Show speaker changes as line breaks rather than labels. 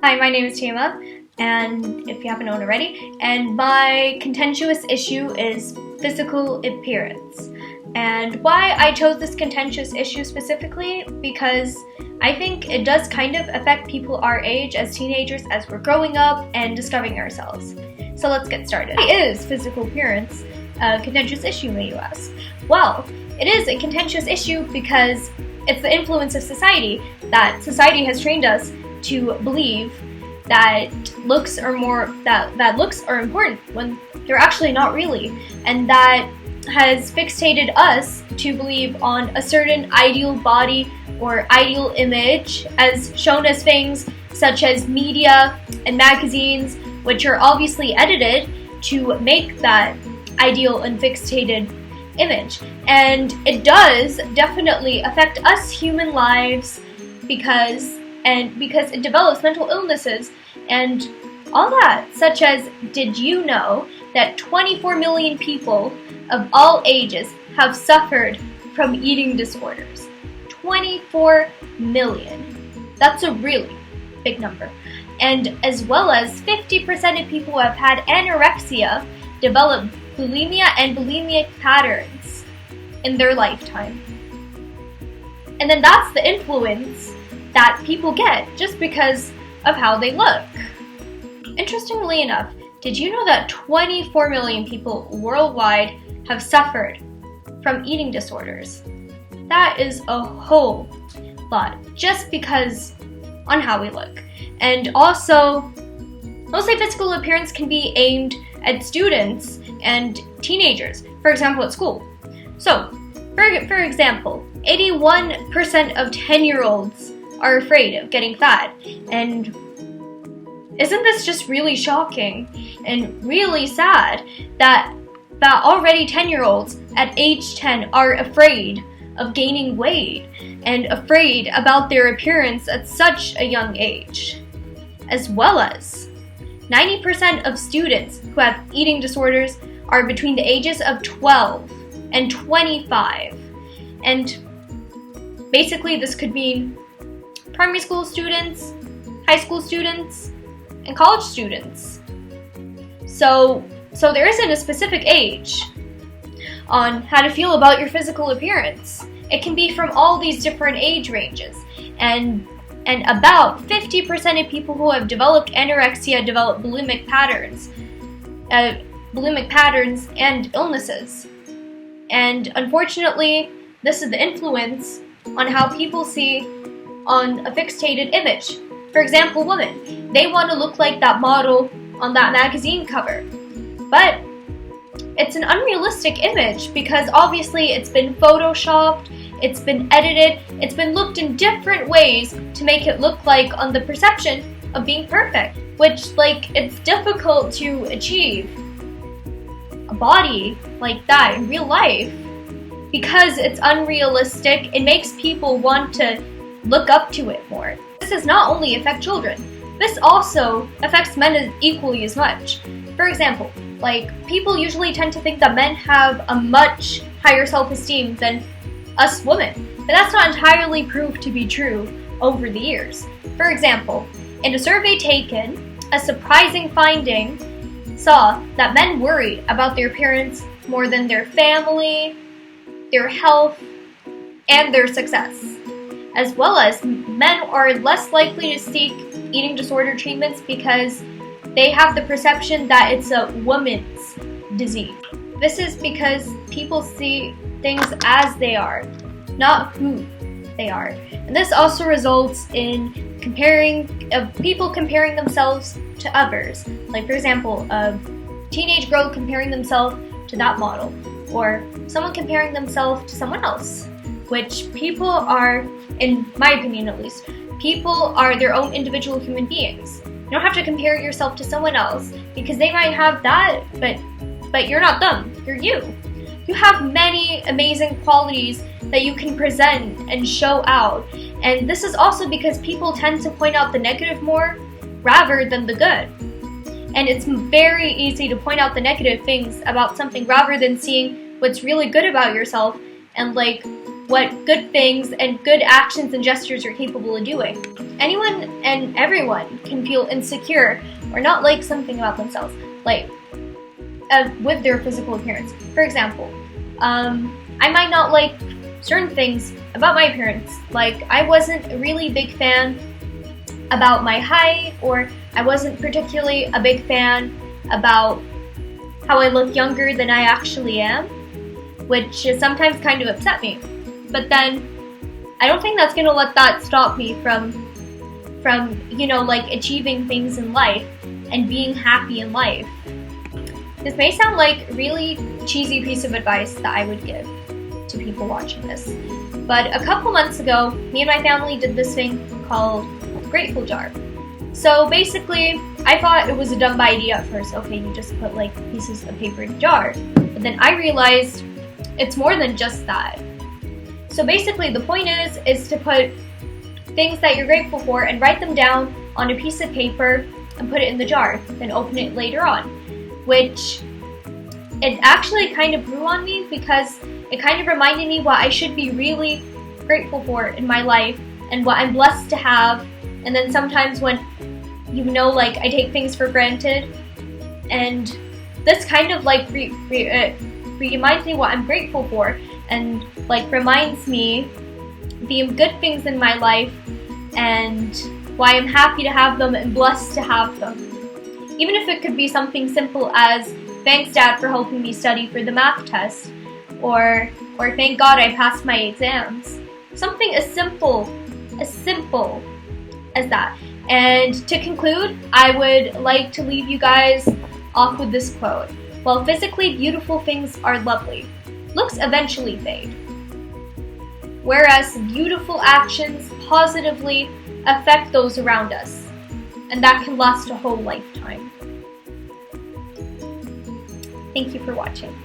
Hi, my name is Tama, and if you haven't known already, and my contentious issue is physical appearance. And why I chose this contentious issue specifically, because I think it does kind of affect people our age as teenagers as we're growing up and discovering ourselves. So let's get started. Why is physical appearance a contentious issue, may you ask? Well, it is a contentious issue because it's the influence of society, that society has trained us to believe that looks are important when they're actually not really, and that has fixated us to believe on a certain ideal body or ideal image as shown as things such as media and magazines, which are obviously edited to make that ideal and fixated image. And it does definitely affect us human lives because it develops mental illnesses and all that, such as, did you know that 24 million people of all ages have suffered from eating disorders? 24 million. That's a really big number. And as well as 50% of people who have had anorexia develop bulimia and bulimic patterns in their lifetime. And then that's the influence that people get just because of how they look. Interestingly enough, did you know that 24 million people worldwide have suffered from eating disorders? That is a whole lot, just because on how we look. And also, mostly physical appearance can be aimed at students and teenagers, for example, at school. So, for example, 81% of 10-year-olds are afraid of getting fat, and isn't this just really shocking and really sad that already 10-year-olds at age 10 are afraid of gaining weight and afraid about their appearance at such a young age? As well as 90% of students who have eating disorders are between the ages of 12 and 25. And basically this could mean primary school students, high school students, and college students. So there isn't a specific age on how to feel about your physical appearance. It can be from all these different age ranges. And about 50% of people who have developed anorexia develop bulimic patterns and illnesses. And unfortunately, this is the influence on how people see on a fixated image. For example, women, they want to look like that model on that magazine cover. But it's an unrealistic image because obviously it's been photoshopped, it's been edited, it's been looked in different ways to make it look like on the perception of being perfect, which it's difficult to achieve a body like that in real life because it's unrealistic. It makes people want to look up to it more. This does not only affect children, this also affects men equally as much. For example, people usually tend to think that men have a much higher self-esteem than us women, but that's not entirely proved to be true over the years. For example, in a survey taken, a surprising finding saw that men worried about their appearance more than their family, their health, and their success. As well as men are less likely to seek eating disorder treatments because they have the perception that it's a woman's disease. This is because people see things as they are, not who they are. And this also results in people comparing themselves to others. Like, for example, a teenage girl comparing themselves to that model, or someone comparing themselves to someone else, which people are, in my opinion at least, people are their own individual human beings. You don't have to compare yourself to someone else because they might have that, but you're not them, you're you. You have many amazing qualities that you can present and show out, and this is also because people tend to point out the negative more rather than the good. And it's very easy to point out the negative things about something rather than seeing what's really good about yourself and what good things and good actions and gestures you're capable of doing. Anyone and everyone can feel insecure or not like something about themselves, like with their physical appearance. For example, I might not like certain things about my appearance. Like, I wasn't a really big fan about my height, or I wasn't particularly a big fan about how I look younger than I actually am, which is sometimes kind of upset me. But then I don't think that's gonna let that stop me from like achieving things in life and being happy in life. This may sound like a really cheesy piece of advice that I would give to people watching this, but a couple months ago, me and my family did this thing called Grateful Jar. So basically, I thought it was a dumb idea at first. Okay, you just put like pieces of paper in a jar. But then I realized it's more than just that. So basically, the point is to put things that you're grateful for and write them down on a piece of paper and put it in the jar, then open it later on. Which it actually kind of grew on me, because it kind of reminded me what I should be really grateful for in my life and what I'm blessed to have. And then sometimes when, like, I take things for granted, and this kind of like reminds me what I'm grateful for, and like reminds me the good things in my life and why I'm happy to have them and blessed to have them. Even if it could be something simple as, thanks Dad for helping me study for the math test, or thank God I passed my exams. Something as simple as that. And to conclude, I would like to leave you guys off with this quote. While physically beautiful things are lovely, looks eventually fade. Whereas beautiful actions positively affect those around us, and that can last a whole lifetime. Thank you for watching.